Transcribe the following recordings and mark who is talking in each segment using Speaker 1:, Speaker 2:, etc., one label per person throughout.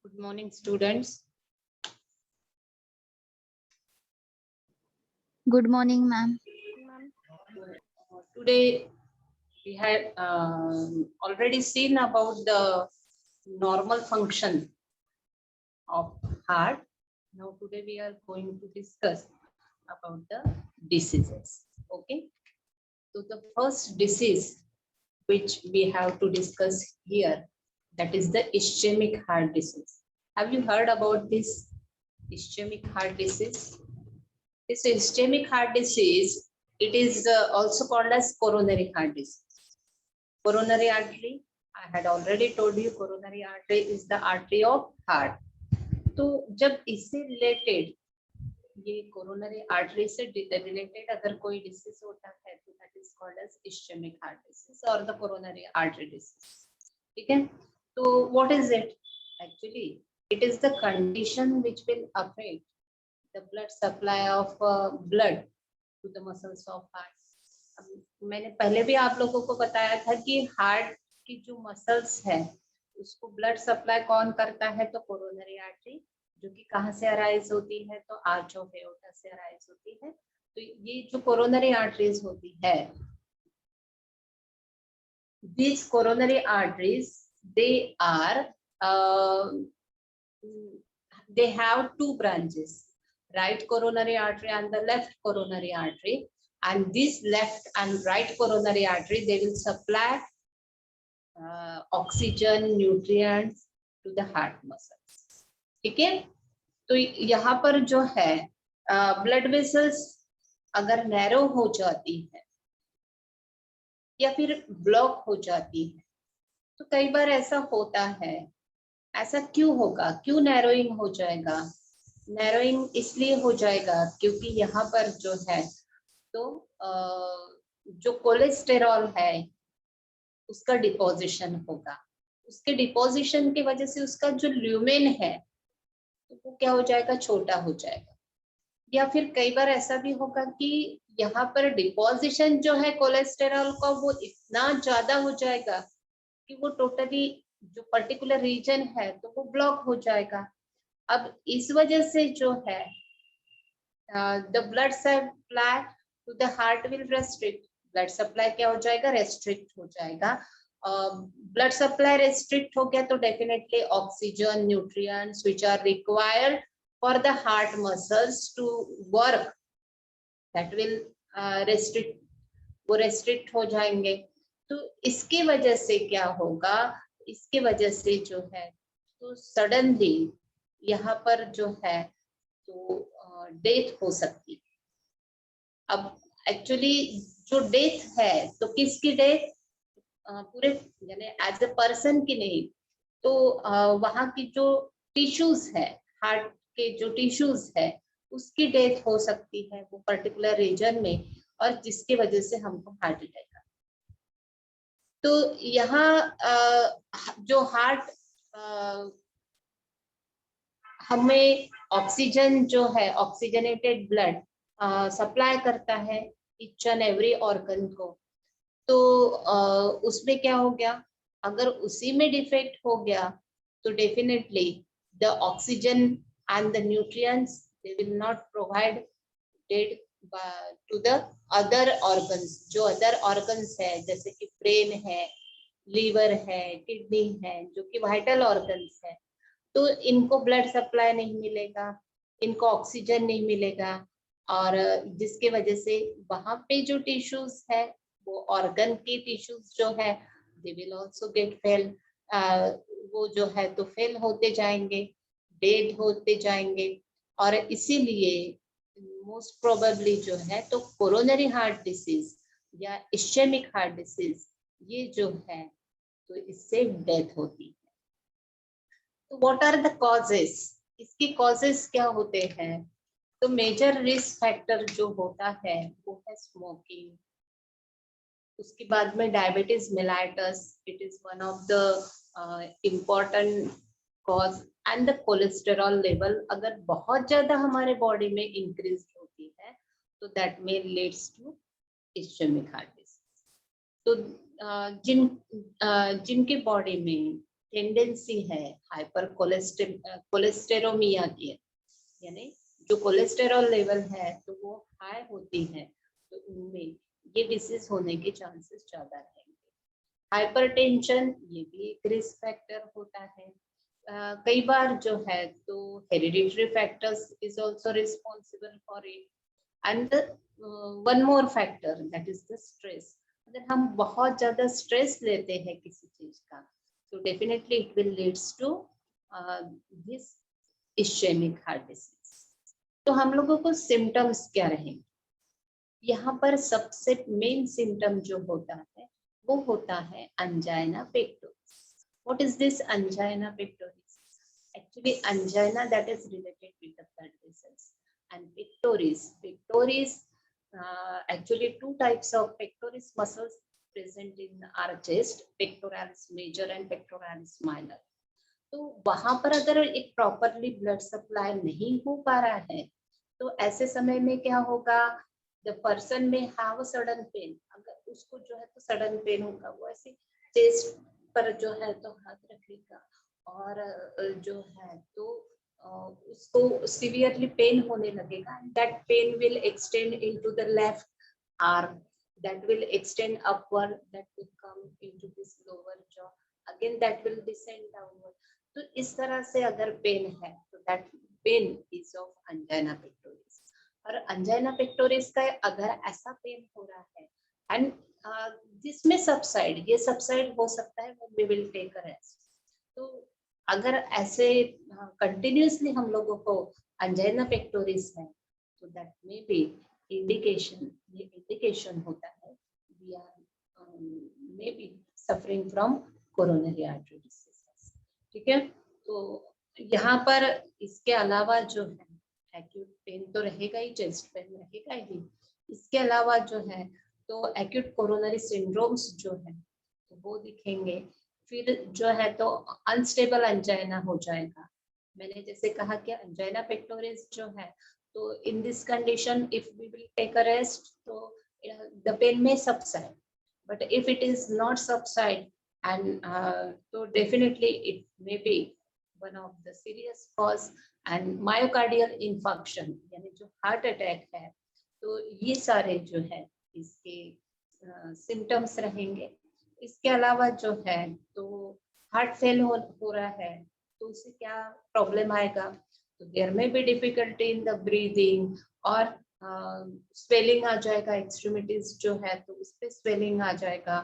Speaker 1: Good morning, students.
Speaker 2: Good morning, ma'am.
Speaker 1: Today we had already seen about the normal function of heart. Now today we are going to discuss about the diseases. Okay. So the first disease which we have to discuss here, that is the ischemic heart disease. Have you heard about this ischemic heart disease? This ischemic heart disease, it is also called as coronary heart disease. Coronary artery, I had already told you, coronary artery is the artery of heart. तो जब इससे related, ये coronary artery से related अगर कोई disease होता है तो that is called as ischaemic heart disease और द कोरोनरी आर्टरी डिसीज. ठीक है, तो what is it? Actually it is the condition which will affect the blood supply of blood to the muscles of heart. मैंने पहले भी आप लोगों को बताया था कि हार्ट की जो मसल्स है उसको ब्लड सप्लाई कौन करता है, तो कोरोनरी आर्टरी, जो कि कहाँ से अराइज होती है, तो आर्च ऑफ एओर्टा से अराइज होती है. तो ये जो कोरोनरी आर्टरीज होती है, these coronary arteries, they are they have two branches, right coronary artery and the left coronary artery, and this left and right coronary artery, they will supply oxygen, nutrients to the heart muscles. ठीक है, तो यहाँ पर जो है blood vessels अगर narrow हो जाती है या फिर ब्लॉक हो जाती है, तो कई बार ऐसा होता है. ऐसा क्यों होगा, क्यों नैरोइंग हो जाएगा? नैरोइंग इसलिए हो जाएगा क्योंकि यहाँ पर जो है तो जो कोलेस्टेरॉल है उसका डिपोजिशन होगा. उसके डिपोजिशन की वजह से उसका जो ल्यूमेन है तो वो क्या हो जाएगा, छोटा हो जाएगा. या फिर कई बार ऐसा भी होगा कि यहाँ पर डिपोजिशन जो है कोलेस्टेरॉल का वो इतना ज्यादा हो जाएगा कि वो टोटली जो पर्टिकुलर रीजन है तो वो ब्लॉक हो जाएगा. अब इस वजह से जो है the blood supply to the heart will restrict. Blood supply क्या हो जाएगा, रेस्ट्रिक्ट हो जाएगा. ब्लड सप्लाई रेस्ट्रिक्ट हो गया तो definitely oxygen, nutrients which are required for the heart muscles to work, that will restrict, वो रेस्ट्रिक्ट हो जाएंगे. तो इसकी वजह से क्या होगा, इसके वजह से जो है तो सडनली यहाँ पर जो है तो डेथ हो सकती है. अब एक्चुअली जो डेथ है तो किसकी डेथ, पूरे यानी एज ए पर्सन की नहीं, तो वहाँ की जो टिश्यूज है, हार्ट के जो टिश्यूज है उसकी डेथ हो सकती है वो पर्टिकुलर रीजन में, और जिसकी वजह से हमको हार्ट अटैक. तो यहाँ जो हार्ट हमें ऑक्सीजन जो है, ऑक्सीजनेटेड ब्लड सप्लाई करता है ईच एंड एवरी ऑर्गन को. तो उसमें क्या हो गया, अगर उसी में डिफेक्ट हो गया तो definitely the oxygen and the nutrients they will not provided to the other organs. जो अदर ऑर्गन्स है जैसे कि ब्रेन है, लीवर है, किडनी है, जो कि वाइटल ऑर्गन्स है, तो इनको ब्लड सप्लाई नहीं मिलेगा, इनको ऑक्सीजन नहीं मिलेगा, और जिसके वजह से वहां पे जो टिश्यूज है वो ऑर्गन के टिश्यूज जो है they will also get fail, वो जो है तो फेल होते जाएंगे, डेड होते जाएंगे. और इसीलिए मोस्ट प्रोबेबली जो है तो कोरोनरी हार्ट डिसीज या इस्चेमिक हार्ट डिसीज, ये जो है तो इससे डेथ होती है. तो व्हाट आर द कॉजेस, इसकी कॉजेस क्या होते हैं? तो मेजर रिस्क फैक्टर जो होता है वो है स्मोकिंग. उसके बाद में diabetes mellitus, it is one of the important cause. And the cholesterol level अगर बहुत ज्यादा हमारे बॉडी में इंक्रीज होती है तो that may leads to ischemic heart disease. तो जिनके बॉडी में, टेंडेंसी है हाइपर कोलेस्टेरोमिया की, यानी जो कोलेस्टेरॉल लेवल है तो वो हाई होती है, तो उनमें ये डिसीज होने के चांसेस ज्यादा रहेंगे। हाइपरटेंशन ये भी एक रिस्क फैक्टर होता है। कई बार जो है तो hereditary factors is also responsible for it, and one more factor that is the stress. अगर हम बहुत ज्यादा स्ट्रेस लेते हैं किसी चीज का, तो definitely it will leads to this ischemic heart disease. तो हम लोगों को सिम्टम्स क्या रहेंगे? यहाँ पर सबसे मेन सिम्टम जो होता है वो होता है angina pectoris. What is this angina pectoris? Actually, angina that is related with the blood vessels, and pectoris, actually two types of pectoris muscles present in our chest, pectoralis major and pectoralis minor. तो वहां पर अगर एक properly blood supply नहीं हो पा रहा है, तो ऐसे समय में क्या होगा, द पर्सन में हैव सडन पेन। अगर उसको जो है तो सडन पेन होगा, वो ऐसे चेस्ट पर जो है तो हाथ रखेगा, और जो है तो उसको सीवियरली पेन होने लगेगा। That pain will extend into the left arm, that will extend upward, that will come into this lower jaw, again that will descend downward. तो इस तरह से अगर पेन है तो that pain is of angina pectoris। और angina pectoris का अगर ऐसा पेन हो रहा है एंड जिसमें सबसाइड, ये सबसाइड हो सकता है, वो we will take a rest। तो अगर ऐसे कंटिन्यूसली हम लोगों को angina pectoris है, तो that may be इंडिकेशन, ये इंडिकेशन होता है we are maybe suffering from coronary artery disease। ठीक है, तो यहाँ पर इसके अलावा जो है एक्यूट पेन तो रहेगा ही, चेस्ट पेन रहेगा ही, इसके अलावा जो है तो एक्यूट कोरोनरी सिंड्रोम्स जो है तो वो दिखेंगे। फिर जो है तो अनस्टेबल अंजाइना हो जाएगा। मैंने जैसे कहा कि अंजाइना पेक्टोरिस जो है, तो in this condition if we will take a rest, so the pain may subside, but if it is not subside, and so definitely it may be one of the serious cause and myocardial infarction, यानी जो heart attack है, तो ये सारे जो है इसके symptoms रहेंगे। इसके अलावा जो है तो हार्ट फेल हो रहा है, तो उससे क्या प्रॉब्लम आएगा, तो there may be difficulty in the breathing, और स्वेलिंग आ जाएगा, एक्सट्रीमिटीज जो है तो उस पे स्वेलिंग आ जाएगा,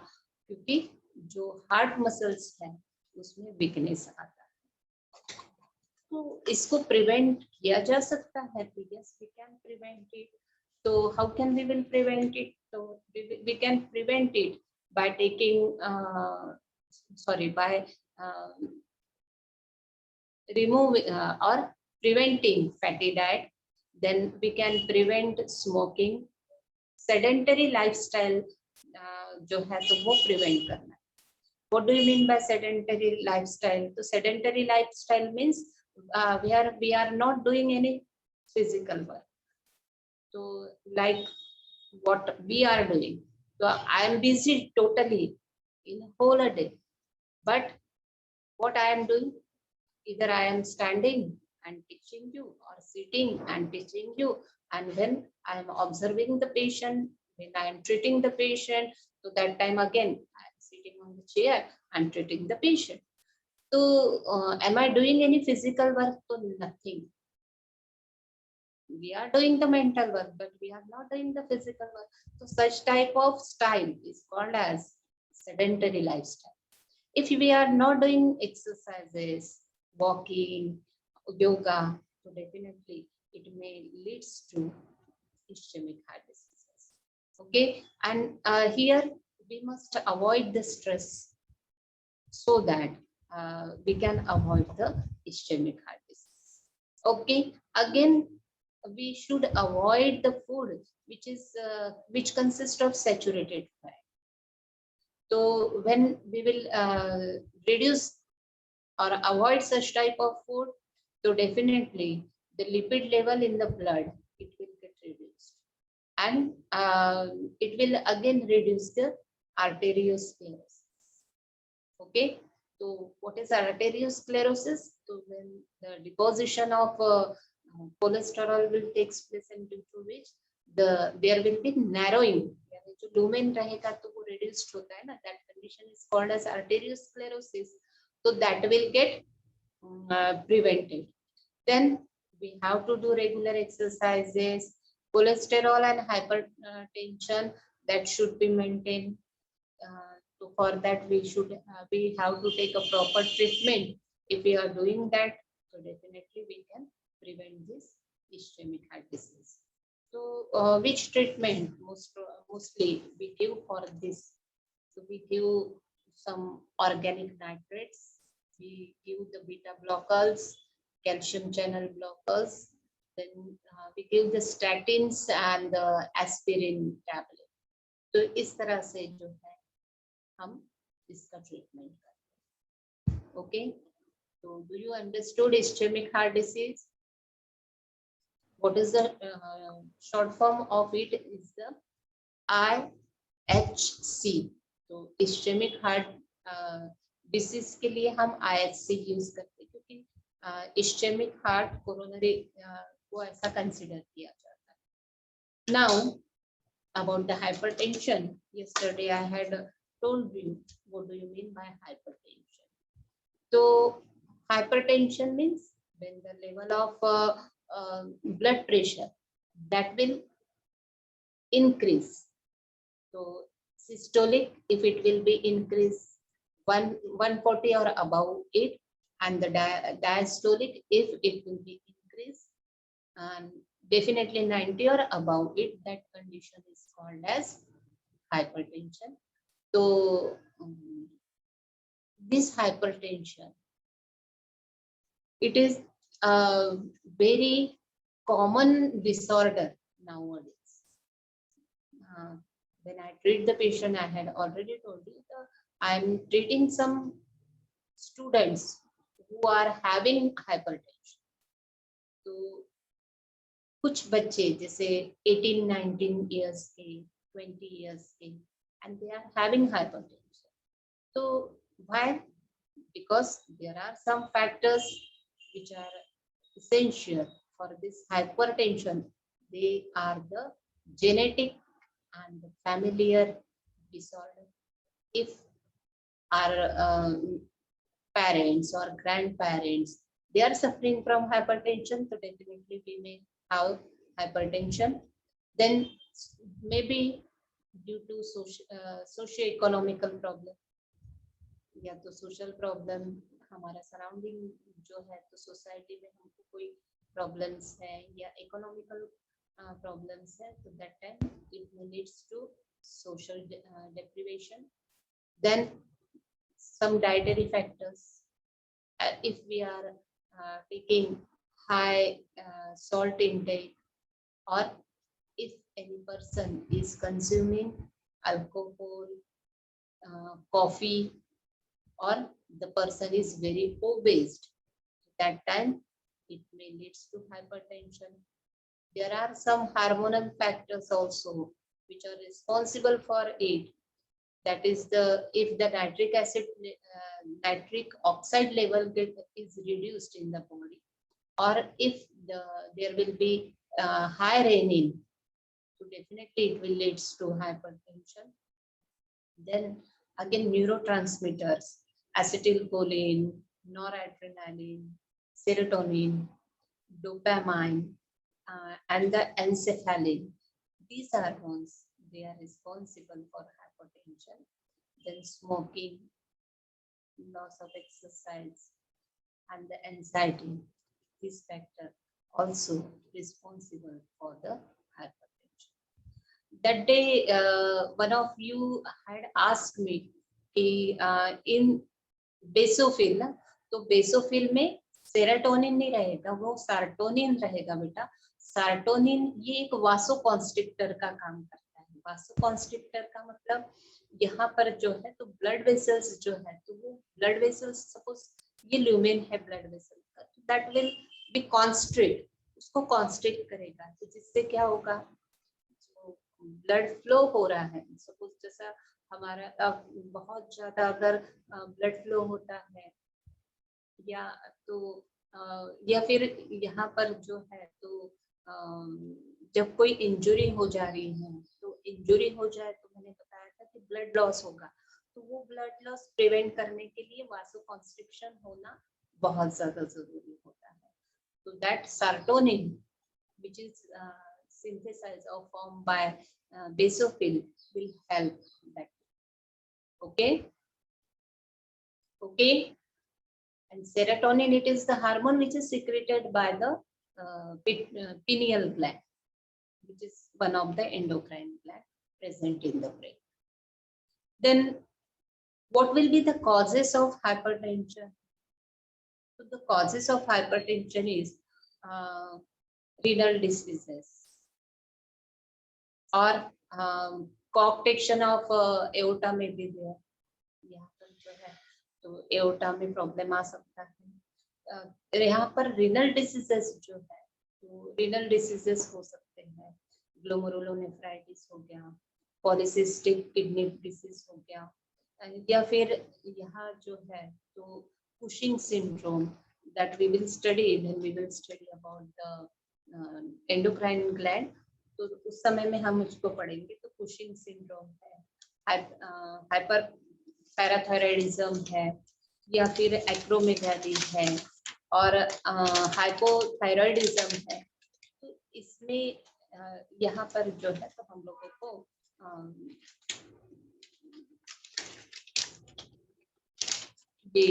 Speaker 1: क्योंकि जो हार्ट मसल्स है उसमें वीकनेस आता है। तो इसको प्रिवेंट किया जा सकता है, yes we can prevent it. तो how can we will prevent it? तो we can prevent it by taking by removing or preventing fatty diet, then we can prevent smoking, sedentary lifestyle जो है तो वो prevent करना है। What do you mean by sedentary lifestyle? तो sedentary lifestyle means we are not doing any physical work. So like what we are doing, so I am busy totally in a whole a day, but what I am doing, either I am standing and teaching you, or sitting and teaching you, and when I am observing the patient, when I am treating the patient, so that time again I am sitting on the chair and treating the patient. So am I doing any physical work? So nothing. We are doing the mental work, but we are not doing the physical work. So such type of style is called as sedentary lifestyle. If we are not doing exercises, walking, yoga, so definitely it may leads to ischemic heart diseases. Okay, and here we must avoid the stress so that we can avoid the ischemic heart disease. Okay, again we should avoid the food which consists of saturated fat. So when we will reduce or avoid such type of food, so definitely the lipid level in the blood, it will get reduced, and it will again reduce the arteriosclerosis. Okay, So what is arteriosclerosis? So when the deposition of cholesterol will take place, and due to which there will be narrowing, यानी जो lumen रहेगा तो वो reduced होता है ना, that condition is called as arteriosclerosis. So that will get prevented. Then we have to do regular exercises. Cholesterol and hypertension that should be maintained. So for that we have to take a proper treatment. If we are doing that, so definitely we can prevent this ischemic heart disease. So which treatment mostly we give for this? So we give some organic nitrates. We give the beta blockers, calcium channel blockers. Then we give the statins and the aspirin tablet. तो इस तरह से जो है हम इसका treatment करते हैं. Okay, so do you understood ischemic heart disease? What is the short form of it? Is the IHC. तो ischemic heart डिसीज के लिए हम IHC यूज करते हैं, क्योंकि ischemic heart कोरोनरी को ऐसा कंसिडर किया जाता है. Now about the hypertension, yesterday I had told you what do you mean by hypertension. So hypertension means when the level of blood pressure that will increase. So systolic, if it will be increased 140 or above it, and the diastolic, if it will be increased and definitely 90 or above it, that condition is called as hypertension. So this hypertension, it is a very common disorder nowadays. When I treat the patient, I had already told you that I am treating some students who are having hypertension. तो कुछ बच्चे जैसे 18-19 years के, 20 years के, and they are having hypertension. So why? Because there are some factors which are essential for this hypertension. They are the genetic and the familiar disorder. If our parents or grandparents, they are suffering from hypertension, so definitely we may have hypertension. Then maybe due to socio-economical problem, या तो social problem, हमारा surrounding जो है तो society में हमको कोई problems है या economical problems है, so that time it leads to social deprivation. Then some dietary factors. If we are taking high salt intake, or if any person is consuming alcohol, coffee, or the person is very obese, that time it may lead to hypertension. There are some hormonal factors also which are responsible for it. That is if the nitric oxide level is reduced in the body, or if there will be high renin, so definitely it will lead to hypertension. Then again neurotransmitters, acetylcholine, noradrenaline, serotonin, dopamine, and the encephalin. These hormones, they are responsible for hypertension. Then smoking, loss of exercise, and the anxiety, this factor also responsible for the hypertension. That day, one of you had asked me in basophil, तो basophil में serotonin नहीं रहेगा, वो सार्टोनिन रहेगा बेटा. सार्टोनिन ये एक vasoconstrictor का काम करता है. वासोकॉन्स्ट्रिक्टर का मतलब यहाँ पर जो है तो ब्लड वेसल्स जो है तो वो ब्लड वेसल्स, सपोज ये ल्यूमेन है ब्लड वेसल का, तो दैट विल बी कॉन्स्ट्रिक्ट, उसको कॉन्स्ट्रिक्ट करेगा. तो जिससे क्या होगा, जो ब्लड फ्लो हो रहा है, सपोज जैसा हमारा बहुत ज्यादा अगर ब्लड फ्लो होता है या तो या फिर यहाँ पर जो है तो जब कोई इंजरी हो जा रही है, तो इंजरी हो जाए तो मैंने बताया था कि ब्लड लॉस होगा, तो वो ब्लड लॉस प्रिवेंट करने के लिए वासोकॉन्स्ट्रिक्शन होना बहुत ज्यादा जरूरी होता है. तो that serotonin which is synthesized or formed by basophil will help that. Okay. Okay. And serotonin, it is the hormone which is secreted by the pineal gland, which is one of the endocrine gland present in the brain. Then what will be the causes of hypertension? So the causes of hypertension is renal diseases or coarctation of aorta may be there. यहाँ पर जो है तो aorta में problem आ सकता है. यहाँ पर रिनल डिसीजेस जो है तो रिनल डिसीजेस हो सकते हैं, ग्लोमेरुलोनेफ्राइटिस हो गया, पॉलीसिस्टिक किडनी डिसीज हो गया, या फिर यहाँ जो है तो Cushing syndrome that we will study when we will study about the endocrine gland. तो उस समय में हम उसको पढ़ेंगे. तो कुशिंग सिंड्रोम है, हाइपर पैराथायराइडिज्म है, या फिर एक्रोमेगाली है, और हाइपोथायराइडिज्म है. तो इसमें यहाँ पर जो है तो हम लोगों को ये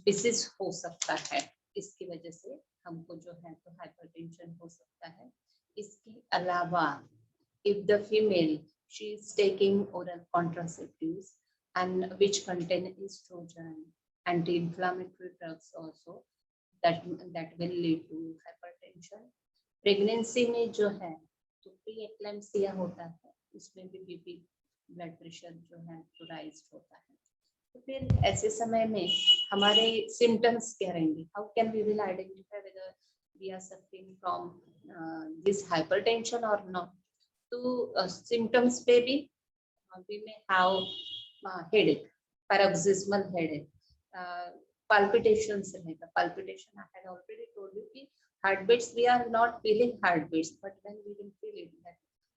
Speaker 1: डिसीज हो सकता है. इसकी वजह से हमको जो है तो हाइपरटेंशन हो सकता है. इसके अलावा if the female she is taking oral contraceptives and which contain estrogen, anti-inflammatory drugs also, that will lead to hypertension. Pregnancy में जो है तो pre-eclampsia होता है, उसमें भी बीपी ब्लड प्रेशर जो है तो राइज होता है. तो फिर ऐसे समय में हमारे सिम्टम्स क्या रहेंगे? How can we will identify whether we are suffering from this hypertension और नॉट? तो सिम्टम्स पे भी we may have headache, paroxysmal headache, palpitations रहेगा. Palpitation I had already told you कि heartbeats we are not feeling heartbeats, but when we will feel it,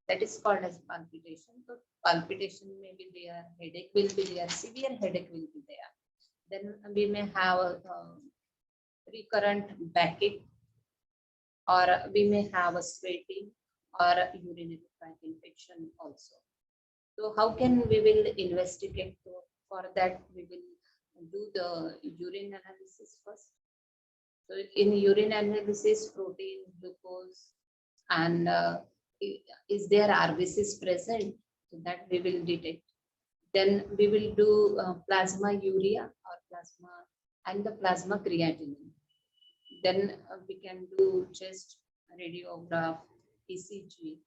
Speaker 1: that is called as palpitation. So palpitation may be there, headache will be there, severe headache will be there. Then we may have recurrent backache, or we may have a sweating or urinary tract infection also. So how can we will investigate? So for that we will do the urine analysis first. So in urine analysis, protein, glucose, and is there RBCs present? So that we will detect. Then we will do plasma urea or plasma and the plasma creatinine. Then we can do chest radiograph, ECG,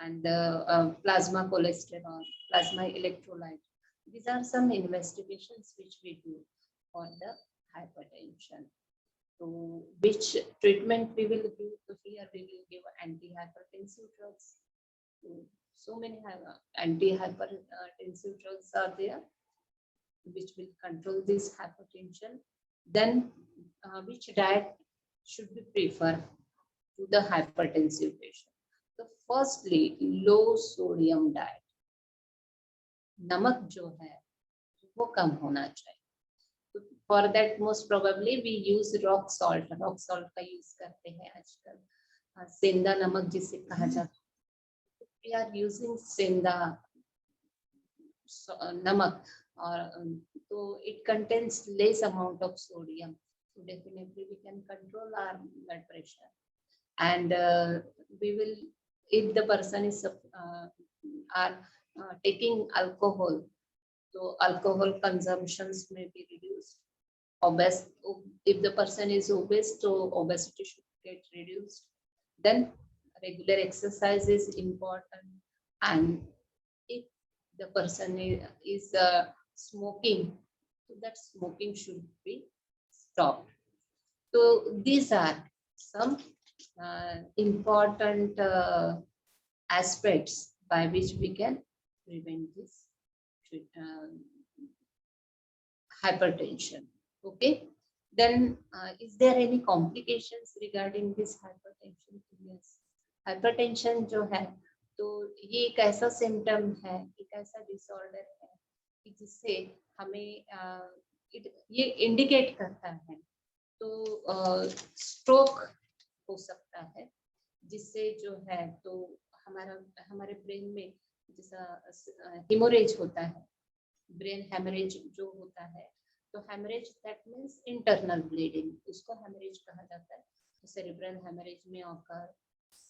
Speaker 1: and the plasma cholesterol, plasma electrolyte. These are some investigations which we do for the hypertension. So which treatment we will give? So here we will give antihypertensive drugs. So many antihypertensive drugs are there which will control this hypertension. Then which diet should be preferred to the hypertensive patient? So firstly, low sodium diet. नमक जो है वो कम होना चाहिए. तो for that most probably we use rock salt. Rock salt का use करते हैं आजकल. सेंधा नमक जिसे कहा जाता है. We are using सेंधा नमक, और तो it contains less amount of sodium. So definitely we can control our blood pressure. And we will, if the person is taking alcohol, so alcohol consumptions may be reduced. Obese, if the person is obese, so obesity should get reduced. Then regular exercise is important, and if the person is smoking, so that smoking should be stopped. So these are some important aspects by which we can prevent this hypertension. Okay, then is there any complications regarding this hypertension? Yes, hypertension जो है तो ये एक ऐसा symptom है, एक ऐसा disorder है कि जिससे हमें ये इंडिकेट करता है तो स्ट्रोक हो सकता है, जिससे जो है तो हमारे ब्रेन में जैसा हेमोरेज होता है, ब्रेन हेमरेज जो होता है, तो hemorrhage that means internal bleeding, उसको हेमरेज कहा जाता है। तो सेरिब्रल हेमरेज में ऑकर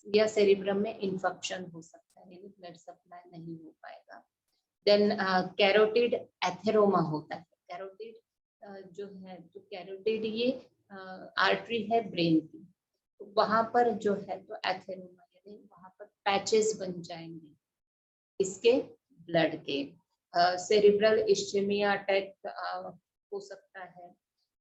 Speaker 1: या सेरिब्रम में इन्फेक्शन हो सकता है, यानी ब्लड सप्लाई नहीं हो पाएगा। देन कैरोटिड एथेरोमा होता है। कैरोटिड जो है तो कैरोटिड ये आर्टरी है ब्रेन की, तो वहां पर जो है तो एथेरोमा यानी वहां पर पैचेस बन जाएंगे इसके ब्लड के। सेरिब्रल इस्चेमिया अटैक हो सकता है।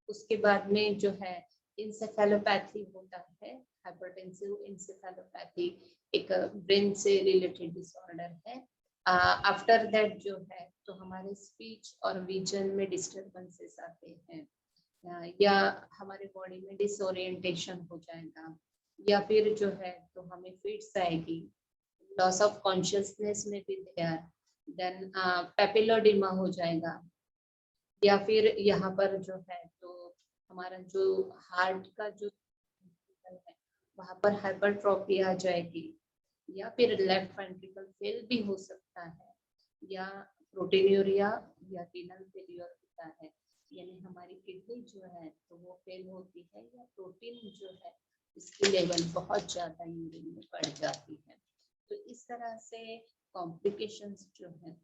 Speaker 1: उसके बाद में जो है इंसेफेलोपैथी होता है, हाइपरटेंसिव इंसेफेलोपैथी एक ब्रेन से रिलेटेड डिसऑर्डर है। आफ्टर दैट जो है तो हमारे स्पीच और विजन में डिस्टरबेंसेस आते हैं, या हमारे बॉडी में डिसओरिएंटेशन हो जाएगा, या फिर जो है तो हमें फिट्स आएगी, लॉस ऑफ कॉन्शियसनेस में भी देयर, देन पेपिलोडिमा हो जाएगा, या फिर यहाँ पर जो है तो हमारा जो हार्ट का जो है वहां पर हाइपरट्रोफी आ जाएगी, या फिर लेफ्ट वेंट्रिकल फेल भी हो सकता है, या प्रोटीनूरिया या रीनल फेलियर होता है, यानी हमारी किडनी जो है तो वो फेल होती है, या प्रोटीन जो है इसकी लेवल बहुत ज्यादा यूरिन में बढ़ जाती है। तो इस तरह से कॉम्प्लिकेशंस जो है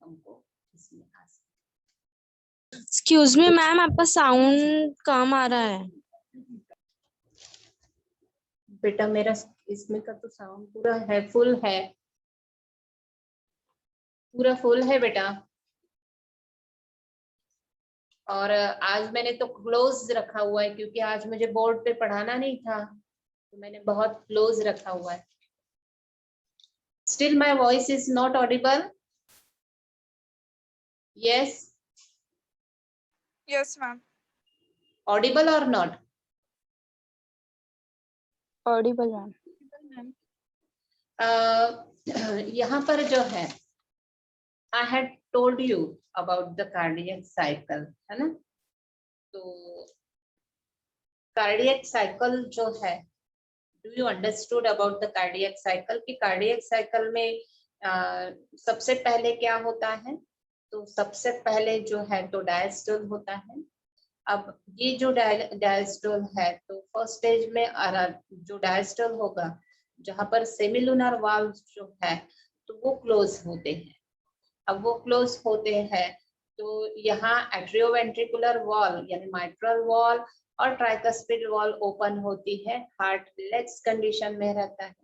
Speaker 1: हमको इसमें आ सकते।
Speaker 2: एक्सक्यूज मी मैम, आपका साउंड कम आ रहा है।
Speaker 1: बेटा मेरा इसमें का तो साउंड पूरा है, फुल है, पूरा फुल है बेटा। और आज मैंने तो क्लोज रखा हुआ है क्योंकि आज मुझे बोर्ड पे पढ़ाना नहीं था, तो मैंने बहुत क्लोज रखा हुआ है। Still my voice is not audible? Yes?
Speaker 3: Yes, ma'am.
Speaker 1: Audible or not?
Speaker 2: Audible ma'am.
Speaker 1: यहाँ पर जो है I had told you about the cardiac cycle, है ना? तो cardiac cycle जो है, do you understood about the cardiac cycle? कि cardiac cycle में सबसे पहले क्या होता है? तो सबसे पहले जो है तो डायस्टोल होता है। अब ये जो डायस्टोल है तो फर्स्ट स्टेज में जो डायस्टोल होगा, जहां पर सेमिलुनर वाल्व जो है तो वो क्लोज होते हैं। अब वो क्लोज होते हैं तो यहाँ एट्रियोवेंट्रिकुलर वॉल यानी माइट्रल वॉल और ट्राइकस्पिड वॉल ओपन होती है, हार्ट रिलैक्स कंडीशन में रहता है।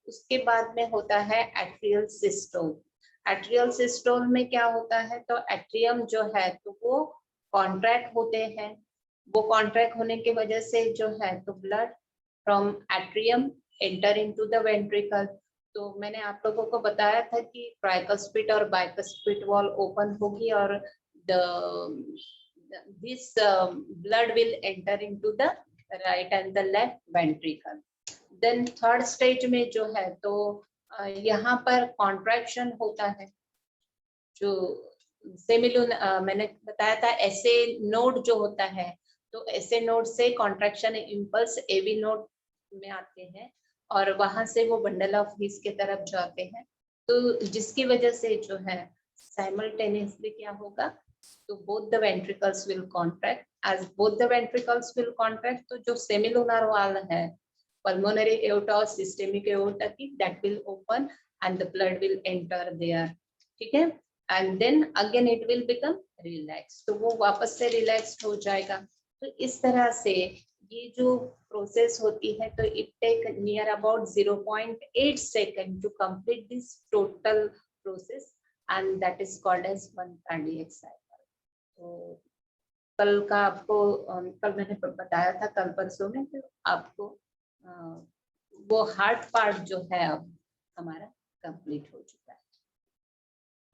Speaker 1: उसके बाद में होता है एट्रियल सिस्टोल। एट्रियल सिस्टोल में क्या होता है तो एट्रियम जो है तो वो कॉन्ट्रैक्ट होते हैं, वो कॉन्ट्रैक्ट होने की वजह से जो है तो blood from atrium enter into the ventricle. तो मैंने आप लोगों को बताया था कि ट्राइकस्पिड और बाइकस्पिड वॉल ओपन होगी और this blood will enter into the right and the left ventricle. Then third stage में जो है तो यहाँ पर कॉन्ट्रैक्शन होता है, जो सेमिलुन मैंने बताया था ऐसे नोड जो होता है तो ऐसे नोड से कॉन्ट्रैक्शन इम्पल्स एवी नोड में आते हैं और वहां से वो बंडल ऑफ हिस के तरफ जाते हैं, तो जिसकी वजह से जो है साइमल्टेनियसली क्या होगा तो both the ventricles will contract. As both the ventricles will contract, तो जो सेमिलुनर वाल है pulmonary aorta और systemic aorta की that will open and the blood will enter there, ठीक है, and then again it will become relaxed, तो वो वापस से relaxed हो जाएगा। तो इस तरह से ये जो प्रोसेस होती है तो it take near about 0.8 second to complete this total process and that is called as one cardiac cycle. तो कल का आपको कल मैंने बताया था कल परसों में तो आपको वो हार्ट पार्ट जो है अब हमारा कंप्लीट हो चुका है।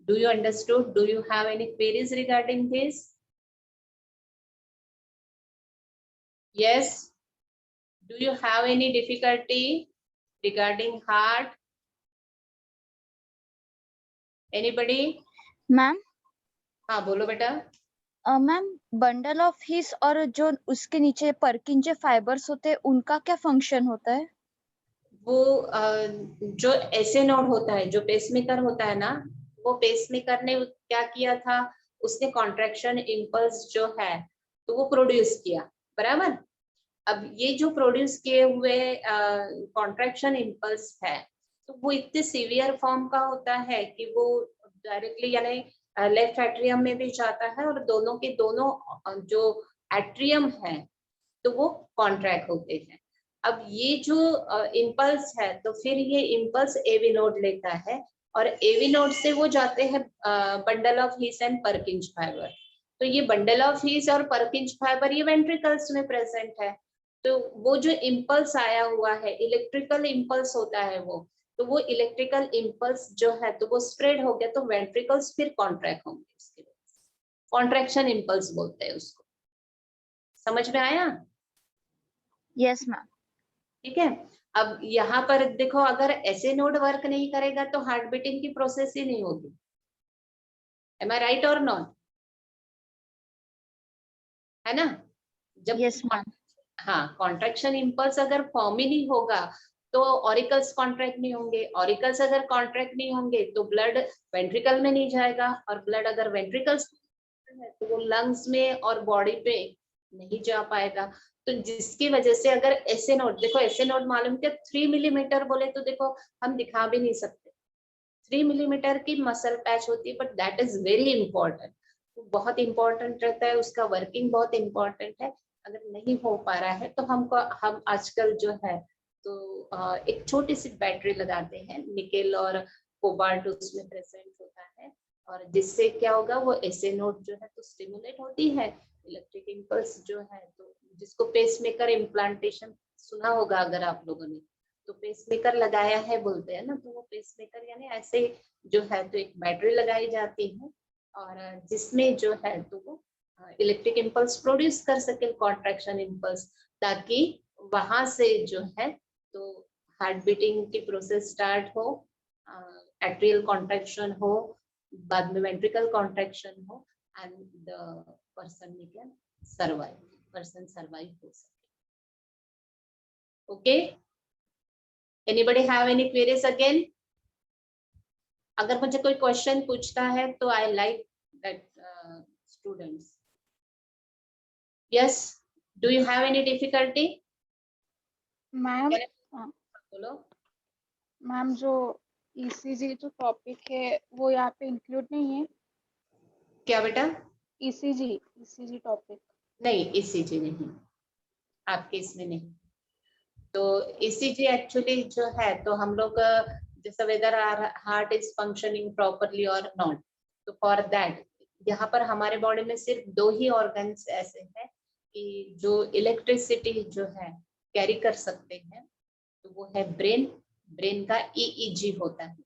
Speaker 1: Do you understood? Do you have any queries regarding this? Yes. Do you have any difficulty regarding heart? Anybody?
Speaker 3: Ma'am
Speaker 1: हाँ बोलो बेटा.
Speaker 3: मैम बंडल ऑफ हिस और जो उसके नीचे परकिंजे फाइबर्स होते हैं उनका क्या फंक्शन होता है?
Speaker 1: वो जो ऐसे नोड होता है, जो पेसमेकर होता है ना, वो पेसमेकर ने क्या किया था, उसने कॉन्ट्रैक्शन इम्पल्स जो है तो वो प्रोड्यूस किया, बराबर. अब ये जो प्रोड्यूस किए हुए कॉन्ट्रैक्शन इम्पल्स है, तो वो इतने सीवियर फॉर्म का होता है कि वो डायरेक्टली यानी लेफ्ट एट्रियम में भी जाता है और दोनों के दोनों जो एट्रियम है तो वो कॉन्ट्रैक्ट होते हैं. अब ये जो इम्पल्स है तो फिर ये इम्पल्स एवी नोड लेता है और एवी नोड से वो जाते हैं bundle of His and Purkinje fibre. तो ये बंडल ऑफ हीस और परकिंज फाइबर ये वेंट्रिकल्स में प्रेजेंट है. तो वो जो इम्पल्स आया हुआ है इलेक्ट्रिकल इम्पल्स होता है तो वो इलेक्ट्रिकल इम्पल्स जो है तो वो स्प्रेड हो गया तो वेंट्रिकल्स फिर कॉन्ट्रैक्ट होंगे. इसके कॉन्ट्रैक्शन इम्पल्स बोलते हैं उसको. समझ में आया?
Speaker 3: Yes ma'am.
Speaker 1: ठीक है. अब यहाँ पर देखो, अगर ऐसे नोड वर्क नहीं करेगा तो हार्ट बीटिंग की प्रोसेस ही नहीं होगी. एम आई राइट और नॉट? है ना? जब
Speaker 3: यस मैम.
Speaker 1: हाँ, कॉन्ट्रैक्शन इम्पल्स अगर फॉर्म ही नहीं होगा तो ऑरिकल्स कॉन्ट्रैक्ट नहीं होंगे. ऑरिकल्स अगर कॉन्ट्रैक्ट नहीं होंगे तो ब्लड वेंट्रिकल में नहीं जाएगा और ब्लड अगर वेंट्रिकल्स तो वो लंग्स में और बॉडी पे नहीं जा पाएगा. तो जिसकी वजह से अगर ऐसे नोड, देखो ऐसे नोड मालूम क्या 3 मिलीमीटर बोले तो देखो हम दिखा भी नहीं सकते. 3 मिलीमीटर की मसल पैच होती है but that is very important. बहुत इंपॉर्टेंट रहता है, उसका वर्किंग बहुत इंपॉर्टेंट है. अगर नहीं हो पा रहा है तो हम आजकल जो है तो एक छोटी सी बैटरी लगाते हैं, निकेल और कोबाल्ट उसमें प्रेजेंट होता है और जिससे क्या होगा वो ऐसे नोड जो है तो स्टिमुलेट होती है. इलेक्ट्रिक इम्पल्स जो है तो जिसको पेसमेकर इम्प्लांटेशन सुना होगा अगर आप लोगों ने, तो पेसमेकर लगाया है बोलते हैं ना, तो वो पेसमेकर यानी ऐसे जो है तो एक बैटरी लगाई जाती है और जिसमें जो है तो वो इलेक्ट्रिक इम्पल्स प्रोड्यूस कर सके, कॉन्ट्रैक्शन इम्पल्स, ताकि वहां से जो है तो हार्ट बीटिंग की प्रोसेस स्टार्ट हो, एट्रियल कॉन्ट्रैक्शन हो, बाद में वेंट्रिकल कॉन्ट्रैक्शन हो and the person can survive, person survive हो सके. Okay, anybody have any queries again? अगर मुझे कोई क्वेश्चन पूछता है तो I like that students. Yes, do you have any difficulty?
Speaker 4: Ma'am
Speaker 1: बोलो.
Speaker 4: मैम जो ईसीजी जो टॉपिक है वो यहाँ पे इंक्लूड नहीं है?
Speaker 1: क्या बेटा?
Speaker 4: ईसीजी टॉपिक
Speaker 1: नहीं, ईसीजी नहीं आपके इसमें नहीं. तो ईसीजी एक्चुअली जो है तो हम लोग जैसे whether heart is functioning properly और नॉट, तो फॉर दैट यहाँ पर हमारे बॉडी में सिर्फ 2 ही ऑर्गन्स ऐसे हैं कि जो इलेक्ट्रिसिटी जो है कैरी कर सकते हैं, तो वो है ब्रेन. ब्रेन का ईईजी होता है,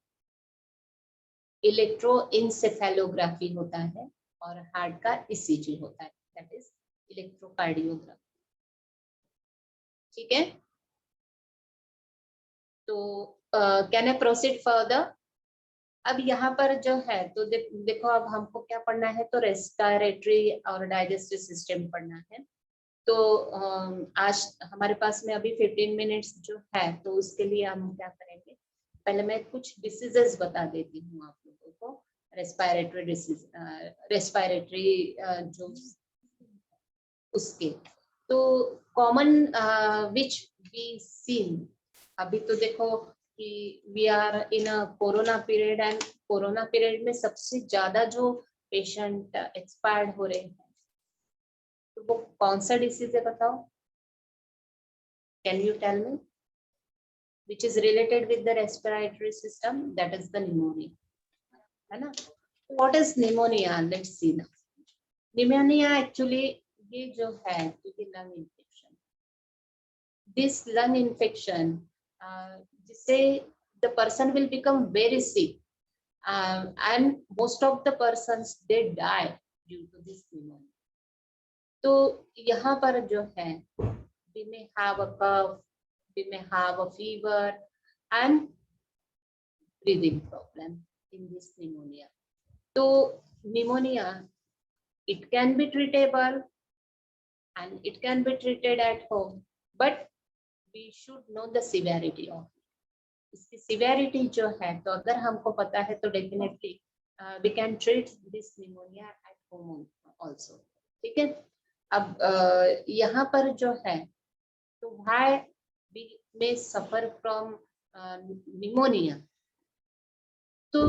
Speaker 1: इलेक्ट्रोइंसेफेलोग्राफी होता है और हार्ट का ईसीजी होता है, दैट इज इलेक्ट्रोकार्डियोग्राफी. ठीक है, तो कैन आई प्रोसीड फर्दर? अब यहाँ पर जो है तो देखो अब हमको क्या पढ़ना है, तो रेस्पिरेटरी और डाइजेस्टिव सिस्टम पढ़ना है. तो आज हमारे पास में अभी 15 मिनट्स जो है तो उसके लिए हम क्या करेंगे, पहले मैं कुछ डिसीजेस बता देती हूँ आप लोगों को. रेस्पिरेटरी डिसीज, रेस्पिरेटरी जो उसके तो कॉमन विच वी सीन. अभी तो देखो कि we are in a corona period and corona period में सबसे ज्यादा जो पेशेंट एक्सपायर्ड हो रहे हैं, तो वो कौन सा डिसीज है बताओ? Can you tell me which is related with the respiratory system? That is the pneumonia, है ना? What is pneumonia? Let's see. Pneumonia actually ये जो है क्योंकि lung infection, this lung infection जिससे the person will become very sick and most of the persons they die due to this pneumonia. तो यहाँ पर जो है we may have a cough, we may have a fever and breathing problem in this pneumonia. So pneumonia, it can be treatable and it can be treated at home, but we should know the severity of it. इसकी severity जो है, तो अगर हमको पता है तो definitely we can treat this pneumonia at home also. ठीक है. अब यहाँ पर जो है, तो why we may suffer from pneumonia? So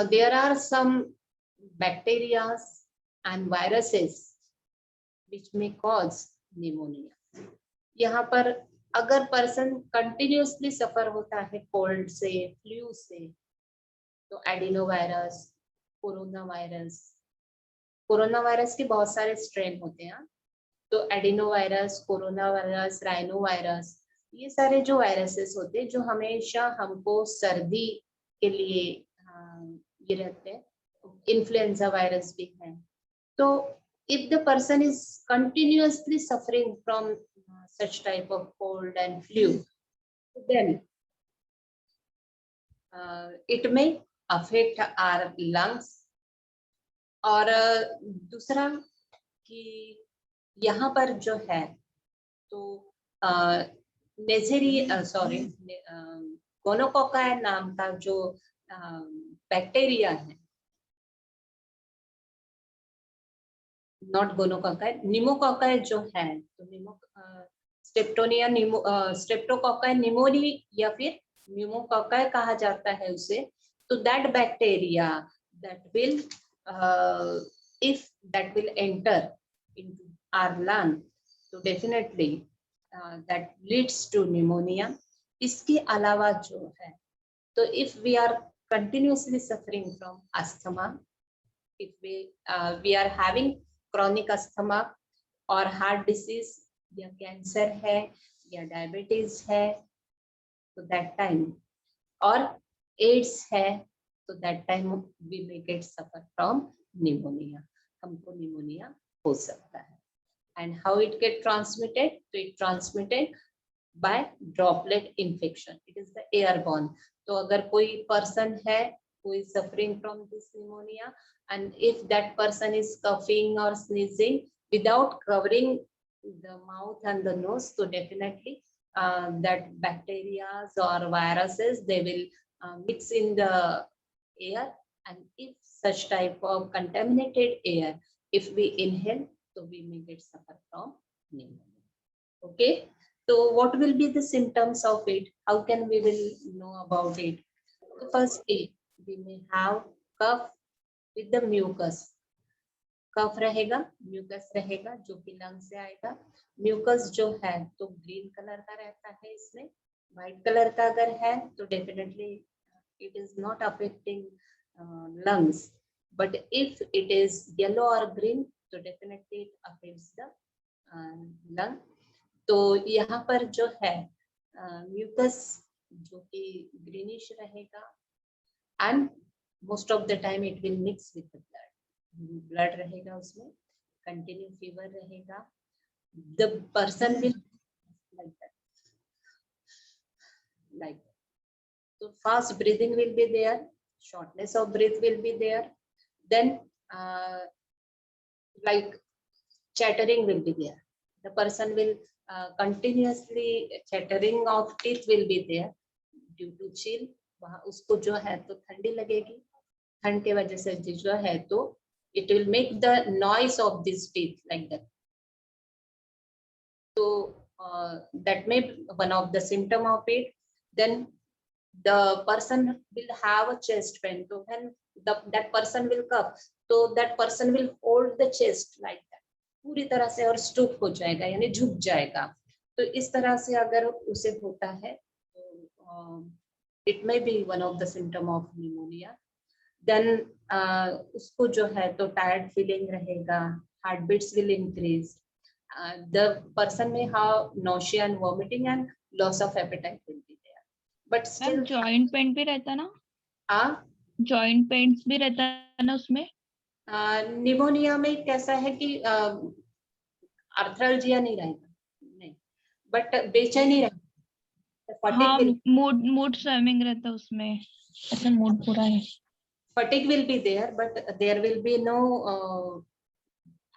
Speaker 1: there are some bacteria and viruses which may cause pneumonia. यहाँ पर अगर पर्सन कंटिन्यूसली सफर होता है कोल्ड से, फ्लू से, तो एडिनोवायरस, कोरोना वायरस के बहुत सारे स्ट्रेन होते हैं. तो adenovirus, corona virus, rhino virus, ये सारे जो वायरसेस होते हैं जो हमेशा हमको सर्दी के लिए ये रहते हैं. इन्फ्लुएंजा वायरस भी है. तो if the person is continuously suffering from such type of cold and flu, then it may affect our lungs. और दूसरा कि यहाँ पर जो है तो गोनोकोकाई नाम का जो बैक्टीरिया है, नॉट गोनोकोकाई, निमोकोकाई जो है, तो स्ट्रेप्टोकोकाई निमोनी या फिर निमोकोकाई कहा जाता है उसे. तो that bacteria that will if that will enter into our lung, so definitely that leads to pneumonia. इसके अलावा जो है, तो if we are continuously suffering from asthma, if we are having chronic asthma और heart disease या cancer है या diabetes है, तो that time, और एड्स है, तो that time we may get suffer from pneumonia. हमको pneumonia हो सकता है. And how it get transmitted? So it transmitted by droplet infection. It is the airborne. तो अगर कोई person है who is suffering from this pneumonia, and if that person is coughing or sneezing without covering the mouth and the nose, so definitely that bacteria or viruses, they will mix in the air, and if such type of contaminated air, if we inhale, so we may get suffer from pneumonia. Okay, so what will be the symptoms of it? How can we will know about it? So firstly, we may have cough with the mucus. कफ रहेगा, mucus रहेगा जो कि lung से आएगा. Mucus जो है तो green colour का रहता है, इसमें व्हाइट कलर का अगर है तो definitely it is not affecting lungs, but if it is yellow और ग्रीन तो definitely it affects the lung. तो यहाँ पर जो है म्यूकस जो कि ग्रीनिश रहेगा, and most of the time it will mix with the blood रहेगा, उसमें कंटिन्यू फीवर रहेगा. The person will like so fast breathing will be there, shortness of breath will be there, then like chattering will be there. The person will continuously chattering of teeth will be there due to chill. वहाँ उसको जो है तो ठंडी लगेगी, ठंड के वजह से जो है तो it will make the noise of these teeth like that. So that may be one of the symptom of it. Then the person will have a chest pain. So when that person will cough, so that person will hold the chest like that, पूरी तरह से, और stoop हो जाएगा यानी झुक जाएगा. तो इस तरह से अगर उसे होता है तो it may be one of the symptom of pneumonia. Then उसको जो है तो tired feeling रहेगा, heart beats will increase, the person may have nausea and vomiting and loss of appetite will be there. But still
Speaker 5: joint pain भी रहता ना? Joint pains भी रहता है ना उसमें?
Speaker 1: निमोनिया में कैसा है कि आर्थरालजिया नहीं रहेगा, नहीं, बट बेचैनी रहेगा,
Speaker 5: हाँ,
Speaker 1: फटीग
Speaker 5: मूड स्विंगिंग रहता है उसमें, ऐसा मूड पूरा है।
Speaker 1: fatigue will be there, but there will be no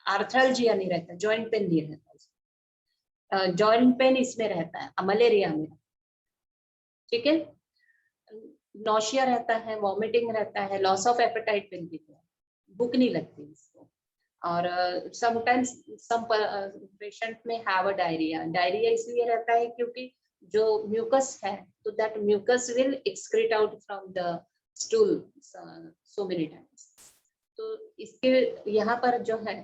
Speaker 1: आर्थरालजिया नहीं रहता, जॉइंट पेन नहीं रहता, जॉइंट पेन इसमें रहता है मलेरिया में, ठीक है। नौशिया रहता है, वॉमिटिंग रहता है, loss of appetite will be there, भूख नहीं लगती इसको, और समटाइम्स सम पेशेंट में हैव अ डायरिया। डायरिया इसलिए रहता है क्योंकि जो म्यूकस है, तो that mucus will excrete out from the stool so many times. तो इसके यहाँ पर जो है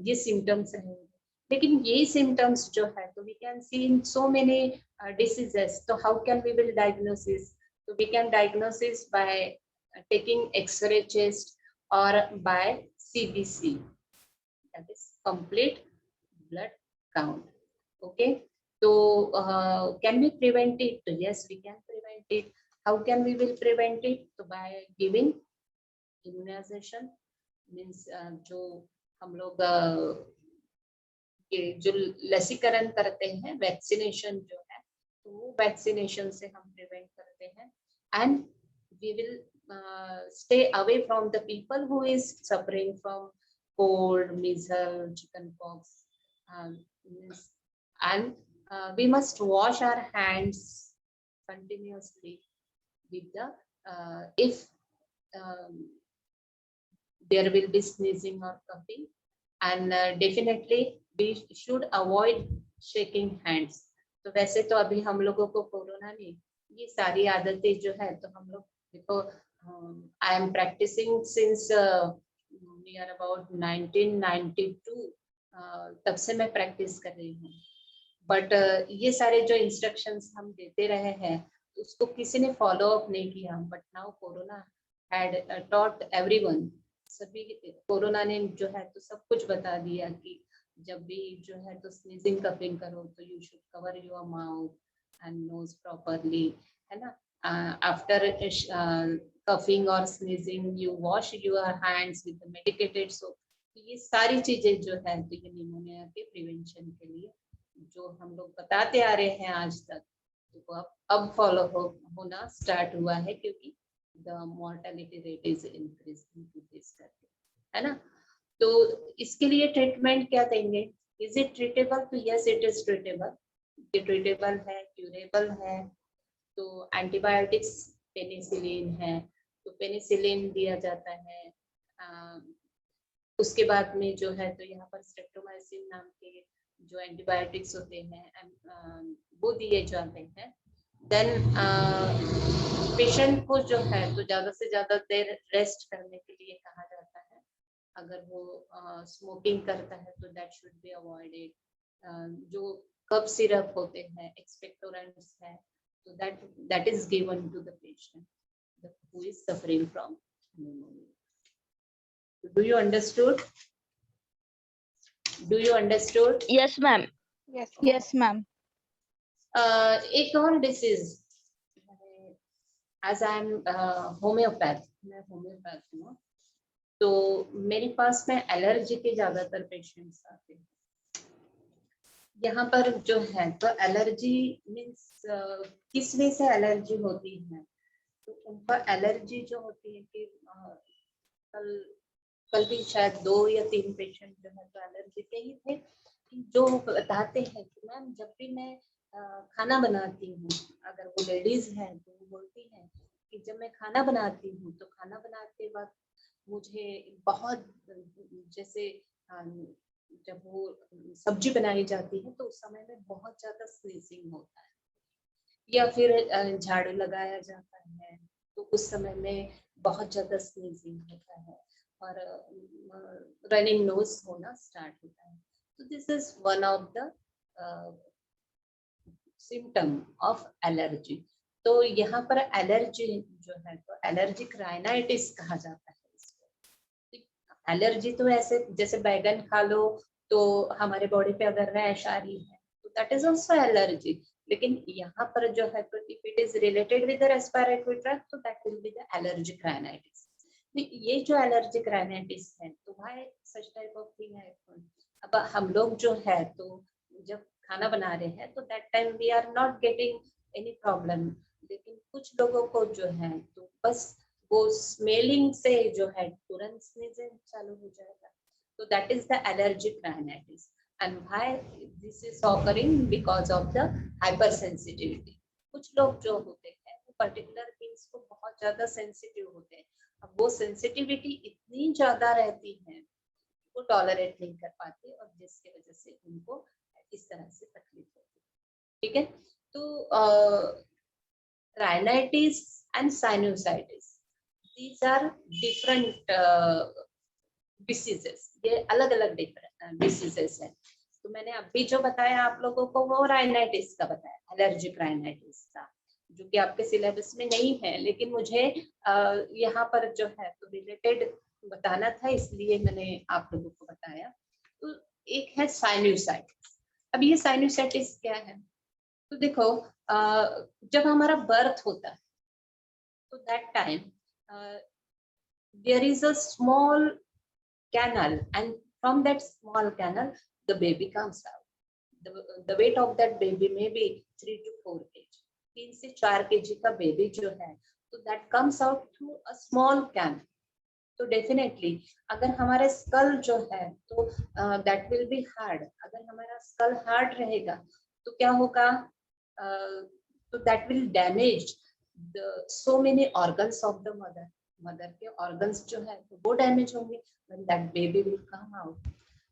Speaker 1: ये सिम्टम्स हैं, लेकिन ये सिम्टम्स जो है तो we can see in so many diseases. तो how can we will diagnosis? तो we can diagnosis by taking X-ray chest or by CBC, that is complete blood count. Okay, so can we prevent it? So yes, we can prevent it. How can we will prevent it? So by giving immunization, means जो हम लोग जो लसीकरण करते हैं, vaccination जो है, तो वो वैक्सीनेशन से हम प्रिवेंट करते हैं, and we will stay away from the people who is suffering from cold, measles, chickenpox, and we must wash our hands continuously with the if there will be sneezing or coughing, and definitely we should avoid shaking hands. तो वैसे तो अभी हम लोगों को corona में ये सारी आदतें जो है, तो हम लोग देखो, I am practicing since near about 1992, तब से मैं प्रैक्टिस कर रही हूँ, बट ये सारे जो इंस्ट्रक्शंस हम देते रहे हैं उसको किसी ने फॉलो अप नहीं किया, but now corona had taught everyone, सभी कोरोना ने जो है तो सब कुछ बता दिया कि जब भी जो है तो स्नीजिंग कफिंग करो तो you should cover your mouth and nose properly, है ना। आफ्टर कफिंग और sneezing you wash your hands with medicated soap. ये सारी चीजें जो है तो ये निमोनिया के प्रिवेंशन के लिए जो हम लोग बताते आ रहे हैं आज तक, तो अब फॉलो होना स्टार्ट हुआ है, क्योंकि the mortality rate is increasing to this करके, है ना। तो इसके लिए ट्रीटमेंट क्या देंगे? Is it treatable? तो यस, इट इज ट्रीटेबल, ये ट्रीटेबल है, क्यूरेबल है। तो एंटीबायोटिक्स पेनिसिलिन है, तो पेनिसिलिन दिया जाता है। उसके बाद में जो है तो यहाँ पर स्ट्रेप्टोमाइसिन नाम के जो एंटीबायोटिक्स होते हैं वो दिए जाते हैं। देन पेशेंट को जो है तो ज्यादा से ज्यादा देर रेस्ट करने के लिए कहा जाता है। अगर वो स्मोकिंग करता है तो दैट शुड बी अवॉइडेड। जो कफ सिरप होते हैं, एक्सपेक्टोरेंट्स है, तो that is given to the patient who is suffering from pneumonia. Do you understood? Do you understood?
Speaker 2: Yes, ma'am.
Speaker 3: Yes, ma'am.
Speaker 1: एक और disease, as I am homeopath, मैं homeopath हूँ, तो मेरे पास में एलर्जी के ज्यादातर पेशेंट्स आते हैं। यहाँ पर जो है तो एलर्जी मीन्स किस वे से एलर्जी होती है, तो उनका एलर्जी जो होती है कि कल भी शायद 2 या 3 पेशेंट जो है तो एलर्जी के ही थे, जो बताते हैं कि मैम जब भी मैं खाना बनाती हूँ, अगर वो लेडीज है तो वो बोलती है कि जब मैं खाना बनाती हूँ तो खाना बनाते वक्त मुझे बहुत, जैसे जब वो सब्जी बनाई जाती है तो उस समय में बहुत ज्यादा स्नीजिंग होता है, या फिर झाड़ू लगाया जाता है तो उस समय में बहुत ज्यादा स्नीजिंग होता है और रनिंग नोज होना स्टार्ट होता है। तो this is one of the symptom of allergy. तो यहाँ पर एलर्जी जो है तो एलर्जिक राइनाइटिस कहा जाता है इसको। एलर्जी तो ऐसे जैसे बैगन खा लो तो हमारे बॉडी पे अगर रैश आ रही है तो दैट इज ऑल्सो एलर्जी। लेकिन यहाँ पर जो है तो if it is related with the respiratory tract तो that will be the allergic rhinitis. ये जो एलर्जिक राइनाइटिस है तो भाई सच टाइप ऑफ थिंग है। अब हम लोग जो है तो जब खाना बना रहे हैं तो that time we are not getting any problem, लेकिन कुछ लोगों को जो है तो बस वो स्मेलिंग से जो है तुरंत स्नीजिंग चालू हो जाएगा, तो that is the allergic rhinitis. And why this is occurring because of the hyper sensitivity. कुछ लोग जो होते हैं वो पर्टिकुलर थिंग्स को बहुत ज्यादा सेंसिटिव होते हैं। अब वो सेंसिटिविटी इतनी ज्यादा रहती है वो टॉलरेट नहीं कर पाते और जिसकी वजह से उनको इस तरह से तकलीफ होती है। ठीक है, तो rhinitis and sinusitis these are different diseases, ये अलग अलग डिसीजेस है। तो मैंने अभी जो बताया आप लोगों को वो राइनाइटिस का बताया, एलर्जिक राइनाइटिस का, जो कि आपके सिलेबस में नहीं है, लेकिन मुझे यहाँ पर जो है तो रिलेटेड बताना था इसलिए मैंने आप लोगों को बताया। तो एक है साइनोसाइटिस। अब ये साइनोसाइटिस क्या है, तो देखो जब हमारा बर्थ होता है तो that time there is a small canal, and from that small canal the baby comes out. The weight of that baby may be 3 to 4 kg, 3 से 4 kg का बेबी जो है तो that comes out through a small canal. तो definitely अगर हमारे school जो है तो that will be hard. अगर हमारा स्कल हार्ड रहेगा तो क्या होगा, तो that will damage the so many organs of the mother. Mother के ऑर्गन्स जो है तो वो डैमेज होंगे when that baby will come out.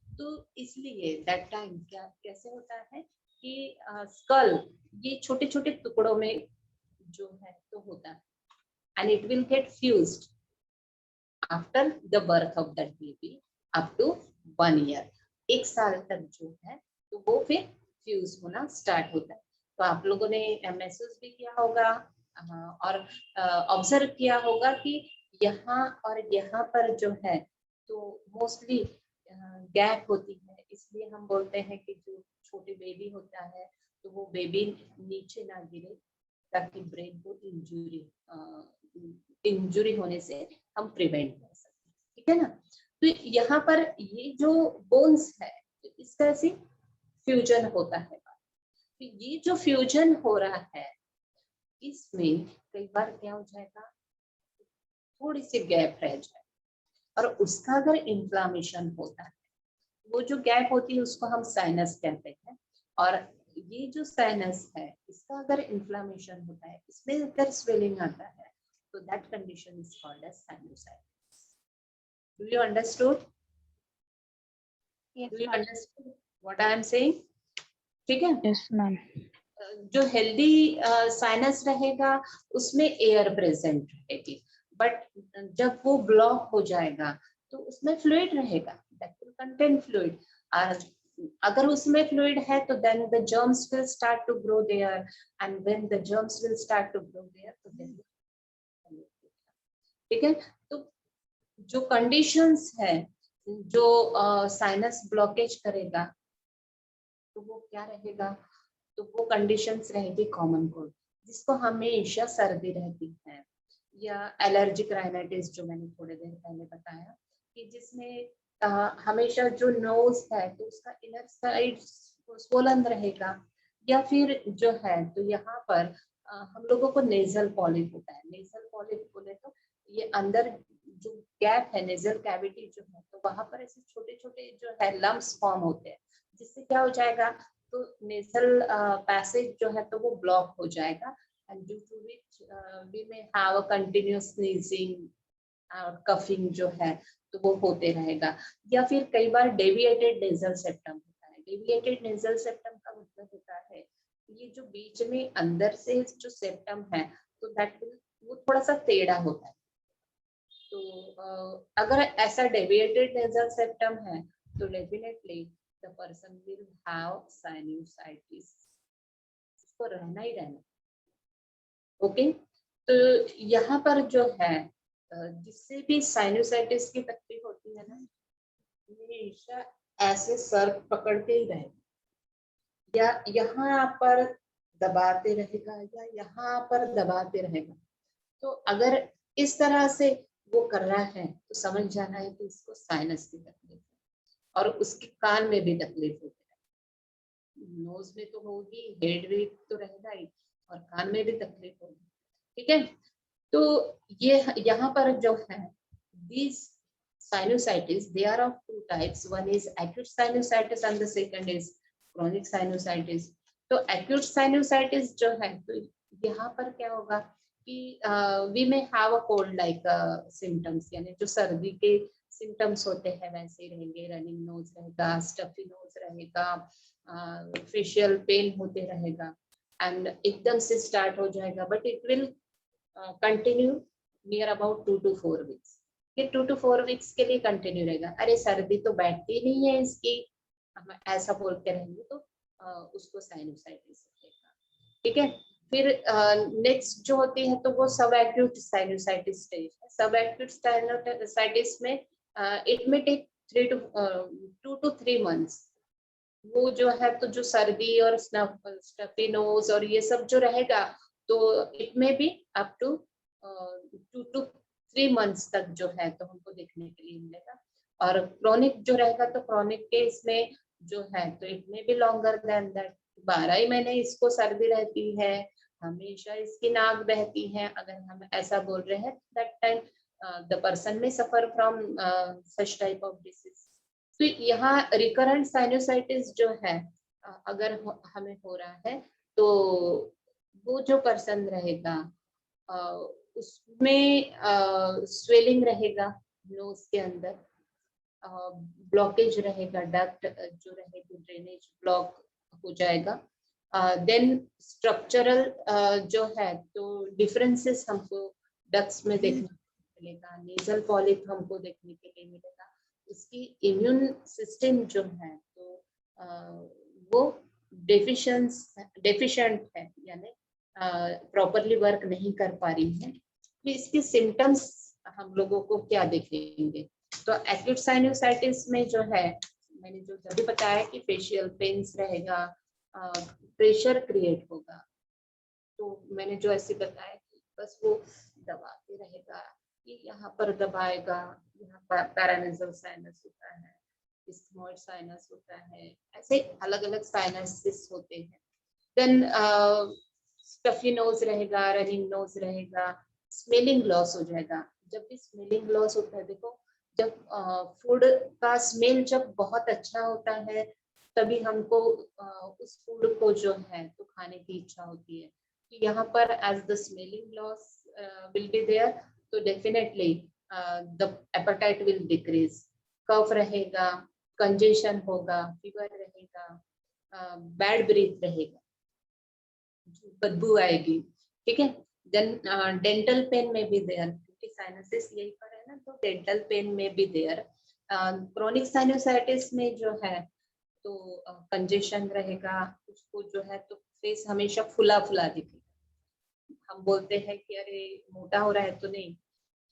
Speaker 1: तो इसलिए that time क्या कैसे होता है कि स्कल ये छोटे छोटे टुकड़ों में जो है तो होता है and it will get fused after the birth of that baby up to 1 year. 1 साल तक जो है तो वो फिर फ्यूज होना स्टार्ट होता है। तो आप लोगों ने महसूस भी किया होगा और ऑब्जर्व किया होगा कि यहाँ और यहाँ पर जो है तो मोस्टली गैप होती है, इसलिए हम बोलते हैं कि जो छोटे बेबी होता है तो वो बेबी नीचे ना गिरे ताकि ब्रेन को इंजुरी होने से हम प्रिवेंट कर सकते हैं। ठीक है ना, तो यहाँ पर ये जो बोन्स है इसका ऐसे फ्यूजन होता है। तो ये जो फ्यूजन हो रहा है इसमें कई बार क्या हो जाएगा, थोड़ी सी गैप रह जाए और उसका अगर इन्फ्लामेशन होता है, वो जो गैप होती है उसको हम साइनस कहते हैं, और ये जो साइनस है इसका अगर इन्फ्लामेशन होता है, इसमें अगर स्वेलिंग आता है तो that condition is called as sinusitis. Do you understood?
Speaker 4: Yes,
Speaker 1: do you
Speaker 4: ma'am.
Speaker 1: Understood what I am saying? ठीक है,
Speaker 5: Yes, ma'am.
Speaker 1: जो हेल्दी साइनस रहेगा उसमें एयर प्रेजेंट रहेगी, बट जब वो ब्लॉक हो जाएगा तो उसमें फ्लूइड रहेगा, दैट विल कंटेन फ्लूइड। और अगर उसमें फ्लूइड है तो then the germs will start to grow there, and when the germs will start to grow there तो देन, ठीक है। तो जो कंडीशंस है जो साइनस ब्लॉकेज करेगा तो वो क्या रहेगा, तो वो कंडीशंस रहेगी कॉमन कोल्ड, जिसको हमेशा सर्दी रहती है, या एलर्जिक राइनाइटिस जो मैंने थोड़ी देर पहले बताया कि जिसमें हमेशा जो नोज है तो उसका इनर साइड स्वोलन रहेगा, या फिर जो है तो यहाँ पर हम लोगों को नेजल पॉलिप होता है। नेजल पॉलिप बोले तो ये अंदर जो गैप है नेजल कैविटी जो है तो वहां पर ऐसे छोटे छोटे जो है लम्प्स फॉर्म होते हैं, जिससे क्या हो जाएगा तो नेजल पैसेज जो है तो वो ब्लॉक हो जाएगा, and due to which we may have a continuous sneezing और कफिंग जो है तो वो होते रहेगा। या फिर कई बार डेविएटेड नेजल सेप्टम होता है। डेविएटेड नेजल सेप्टम का मतलब होता है ये जो बीच में अंदर से जो सेप्टम है तो दैट वो थोड़ा सा टेढ़ा होता है। तो अगर ऐसा डेविएटेड नेजल सेप्टम है तो definitely the person will have sinusitis, इसको रहना ही रहना। ओके, तो यहाँ पर जो है जिससे भी साइनुसाइटिस की तकलीफ होती है ना, हमेशा ऐसे सर पकड़ के ही रहे, या यहाँ पर दबाते रहेगा या यहाँ पर दबाते रहेगा। तो अगर इस तरह से वो कर रहा है तो समझ जाना है कि इसको साइनस की तकलीफ है और उसके कान में भी तकलीफ होती है। नोज में तो होगी, हेड में तो रहेगा ही और कान में भी तकलीफ होगी। ठीक है, तो ये यहाँ पर जो है these sinusitis, they are of two types. One is acute sinusitis and the second is chronic sinusitis. तो acute sinusitis जो है तो यहाँ पर क्या होगा कि we may have a cold like symptoms, यानी जो सर्दी के सिम्टम्स होते हैं वैसे ही रहेंगे। रनिंग नोज रहेगा, स्टफी नोज रहेगा, फेशियल पेन होते रहेगा एंड एकदम से स्टार्ट हो जाएगा, but it will continue near about 2 to 4 weeks. ये 2 to 4 वीक्स के लिए कंटिन्यू रहेगा। अरे सर्दी तो बैठती नहीं है इसकी, हम ऐसा बोलते रहेंगे तो उसको साइनोसाइटिस रहेगा। ठीक है, फिर नेक्स्ट जो होती है तो वो सब एक्यूट साइनोसाइटिस स्टेज है। सब एक्यूट साइनोसाइटिस में इट में टेक 2 to 3 months। वो जो है तो जो सर्दी और स्टफी नोज और ये सब जो रहेगा तो इट में भी अप टू 2 to 3 months तक जो है तो हमको देखने के लिए मिलेगा। और क्रोनिक जो रहेगा तो क्रोनिक के इसमें जो है तो इट में भी लॉन्गर देन दैट। 12 ही महीने इसको सर्दी रहती है, हमेशा इसकी नाक बहती है। अगर हम ऐसा बोल रहे हैं दैट टाइम द पर्सन में suffer from such type of disease. तो यहाँ रिकरेंट साइनोसाइटिस जो है अगर हमें हो रहा है तो वो जो पर्सन रहेगा उसमें स्वेलिंग रहेगा नोज के अंदर, ब्लॉकेज रहेगा, डक्ट जो रहेगी ड्रेनेज ब्लॉक हो जाएगा। देन स्ट्रक्चरल जो है तो डिफरेंसेस हमको डक्ट्स में देखने को मिलेगा, नेजल पॉलिप हमको देखने के लिए मिलेगा। उसकी इम्यून सिस्टम जो है तो वो डेफिशिएंट है, यानी प्रॉपरली वर्क नहीं कर पा रही है। तो इसके सिम्टम्स हम लोगों को क्या दिखेंगे? तो एक्यूट साइनोसाइटिस में जो है मैंने जो अभी बताया कि फेशियल पेन्स रहेगा, प्रेशर क्रिएट होगा। तो मैंने जो ऐसे बताया कि बस वो दबाते रहेगा कि यहाँ पर दबाएगा, यहाँ पर पैरानेजल साइनस होता है, स्मॉल साइनस होता है, ऐसे अलग अलग साइनसिस होते हैं। देन स्टफी नोज रहेगा, रनिंग नोज रहेगा, स्मेलिंग लॉस हो जाएगा। जब भी स्मेलिंग लॉस होता है, देखो जब फूड का स्मेल जब बहुत अच्छा होता है तभी हमको उस फूड को जो है तो खाने की इच्छा होती है। तो यहाँ पर as the smelling loss will be there तो definitely the appetite will decrease, cough रहेगा, कंजेशन होगा, फीवर रहेगा, बैड ब्रीथ रहेगा, बदबू आएगी। ठीक है, देन डेंटल पेन में भी देयर, क्योंकि साइनसिस यही पर है ना, तो डेंटल पेन में भी देयर। क्रोनिक साइनोसाइटिस में जो है तो कंजेशन रहेगा, उसको जो है तो फेस हमेशा फुला फुला दिखेगा। हम बोलते हैं कि अरे मोटा हो रहा है तो नहीं,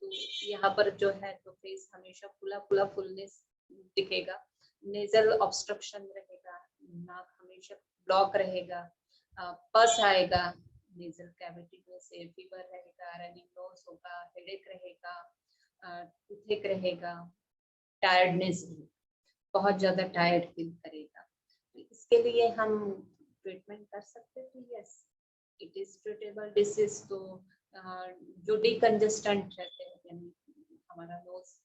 Speaker 1: तो यहाँ पर जो है तो फेस हमेशा फुला फुला फुलनेस दिखेगा। नेजल ऑब्स्ट्रक्शन रहेगा, नाक हमेशा ब्लॉक रहेगा, पस आएगा नेजल कैविटी में से, फीवर रहेगा, रनिंग नोज होगा, हेडेक रहेगा, टूथेक रहेगा, टायर्डनेस, बहुत ज्यादा टायर्ड फील करेगा। तो इसके लिए हम ट्रीटमेंट कर सकते थे, yes it is treatable disease. तो जो डिकंजेस्टेंट रहते हैं, यानी हमारा नोज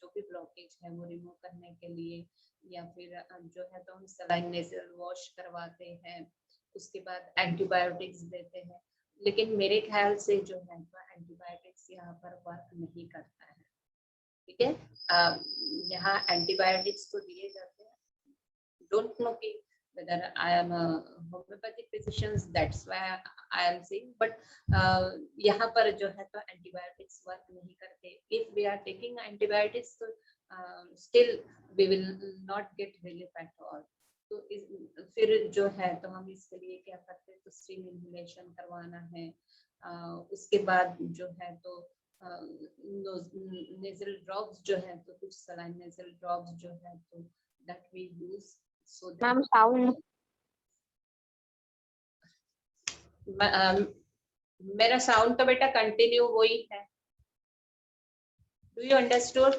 Speaker 1: जो भी ब्लॉकेज है वो रिमूव करने के लिए, या फिर जो है तो हम सलाइन नेजल वॉश करवाते हैं, उसके बाद एंटीबायोटिक्स देते हैं। लेकिन मेरे ख्याल से जो है तो एंटीबायोटिक्स यहाँ पर वर्क नहीं करता है। ठीक है, यहाँ एंटीबायोटिक्स तो दिए जाते हैं, डोंट नो कि whether I am a homeopathic physician, that's why I am saying, but यहाँ पर जो है तो एंटीबायोटिक्स वर्क नहीं करते। if we are taking antibiotics तो still we will not get relief at all। तो फिर जो है तो हम इसके लिए क्या करते हैं तो स्टीम इन्हेलेशन करवाना है। उसके बाद जो है तो नेजल ड्रॉप्स जो है तो कुछ सलाइन नेजल ड्रॉप्स जो है तो that we use so that
Speaker 2: ma'am sound
Speaker 1: मेरा साउंड तो बेटा कंटिन्यू वही है. Do you understood?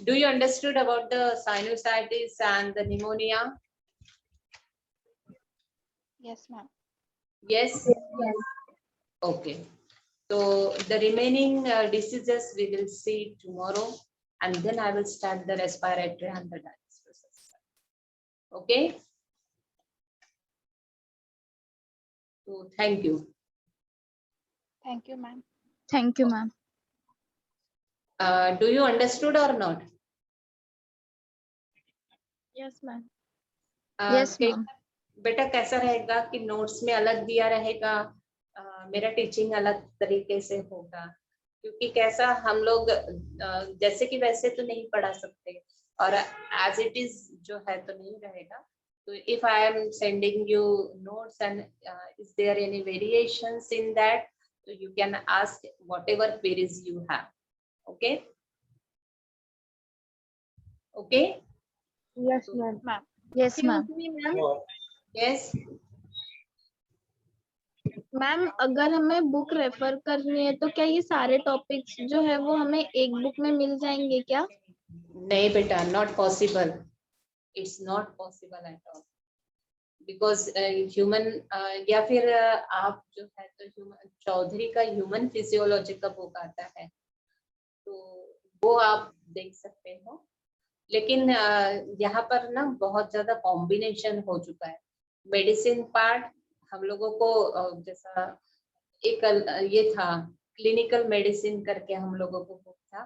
Speaker 1: Do you understood about the sinusitis and the pneumonia?
Speaker 4: Yes, ma'am.
Speaker 1: Yes. Okay. So the remaining diseases we will see tomorrow, and then I will start the respiratory and the digestive process. Okay. So thank you.
Speaker 4: Thank you, ma'am.
Speaker 3: Thank you, ma'am.
Speaker 1: Do you understood or not?
Speaker 2: Yes, ma'am.
Speaker 3: Yes,
Speaker 1: के-
Speaker 3: ma'am.
Speaker 1: बेटा कैसा रहेगा कि notes में अलग दिया रहेगा, मेरा टीचिंग अलग तरीके से होगा, क्योंकि कैसा हम लोग जैसे कि वैसे तो नहीं पढ़ा सकते, और एज इट इज जो है तो नहीं रहेगा. तो if I am sending you notes and is there any variations in that, so you can ask whatever queries you have. Okay. Okay.
Speaker 2: Yes, ma'am.
Speaker 4: Ma'am.
Speaker 3: Yes, ma'am.
Speaker 1: Yes.
Speaker 2: Ma'am अगर हमें book refer करनी है तो क्या ये सारे topics जो है वो हमें एक बुक में मिल जाएंगे क्या?
Speaker 1: नहीं बेटा, not possible. It's not possible at all. Because human या फिर आप जो है तो ह्यूमन चौधरी का ह्यूमन फिजियोलॉजी का बुक आता है, तो वो आप देख सकते हो. लेकिन यहाँ पर ना बहुत ज्यादा कॉम्बिनेशन हो चुका है. मेडिसिन पार्ट हम लोगों को जैसा एक ये था क्लिनिकल मेडिसिन करके हम लोगों को बुक था,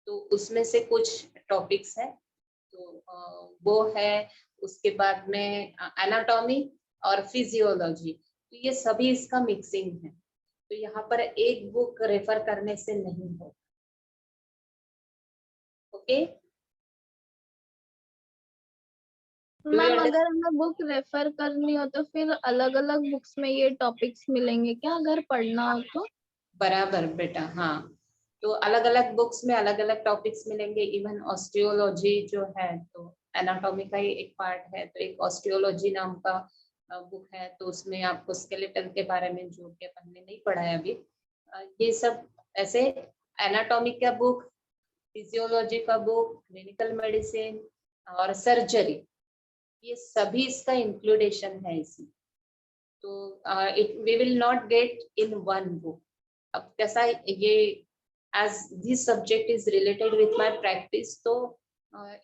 Speaker 1: तो उसमें से कुछ टॉपिक्स है, तो वो है. उसके बाद में एनाटॉमी और फिजियोलॉजी, तो ये सभी इसका मिक्सिंग है. तो यहाँ पर एक बुक रेफर करने से नहीं हो. ओके.
Speaker 2: मैम अगर हमें बुक रेफर करनी हो तो फिर अलग अलग बुक्स में ये टॉपिक्स मिलेंगे क्या अगर पढ़ना हो तो?
Speaker 1: बराबर बेटा, हाँ. तो अलग अलग बुक्स में अलग अलग टॉपिक्स मिलेंगे. इवन ऑस्टियोलॉजी जो है तो एनाटॉमी का ही एक पार्ट है, तो एक ऑस्टियोलॉजी नाम का बुक है, तो उसमें आपको स्केलेटल के बारे में जो कि अपन ने नहीं पढ़ा है अभी, ये सब ऐसे एनाटॉमी का बुक, फिजियोलॉजी का बुक, क्लिनिकल मेडिसिन और सर्जरी, ये सभी इसका इंक्लूडेशन है इसमें. तो it we will not get in one book. अब कैसा ये as this subject is related with my practice, so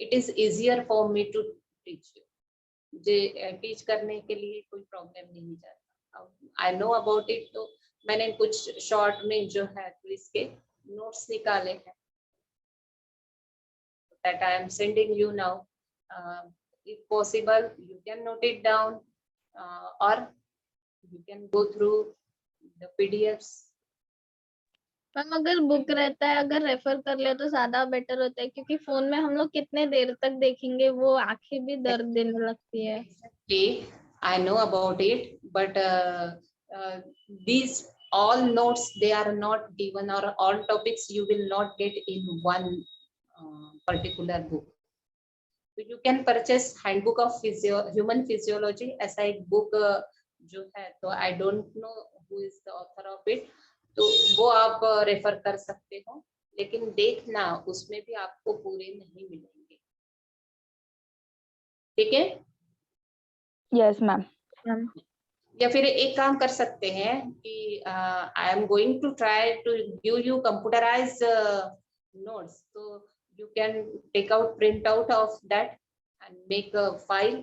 Speaker 1: it is easier for me to teach you. मुझे टीच करने के लिए कोई प्रॉब्लम नहीं जाता. आई नो अबाउट इट, तो मैंने कुछ शॉर्ट में जो है तो इसके नोट्स निकाले हैं, that I am sending you now. If possible you can note it down, or you can go through the PDFs.
Speaker 2: Ma'am अगर बुक रहता है अगर रेफर कर ले तो ज्यादा बेटर होता है, क्योंकि फोन में हम लोग कितने देर तक देखेंगे, वो आंखें भी दर्द देने लगती है.
Speaker 1: Exactly, I know about it, but these all notes they are not given, or all topics you will not get in one particular book. So you can purchase handbook of human physiology, ऐसा एक book जो है, तो I don't know who is the author of it, तो वो आप refer कर सकते हो. लेकिन देखना उसमें भी आपको पूरे नहीं मिलेंगे. ठीक है.
Speaker 3: Yes, ma'am.
Speaker 1: या फिर एक काम कर सकते हैं कि I am going to try to give you computerize notes, तो you can take out print out of that and make a file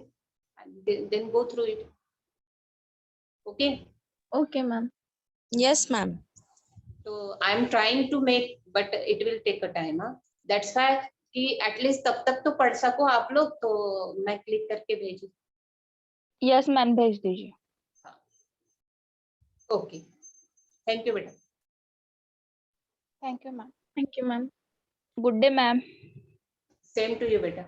Speaker 1: and then go through it. Okay.
Speaker 2: Okay ma'am.
Speaker 5: Yes, ma'am.
Speaker 1: So I am trying to make, but it will take a time. That's why कि at least तब तक तो पढ़ सको आप लोग, तो मैं क्लिक करके भेजू.
Speaker 3: Yes, ma'am. भेज दीजिए.
Speaker 1: ओके. थैंक यू बेटा.
Speaker 4: Thank you, ma'am.
Speaker 2: Thank you ma'am.
Speaker 3: Good day, ma'am.
Speaker 1: Same to you बेटा.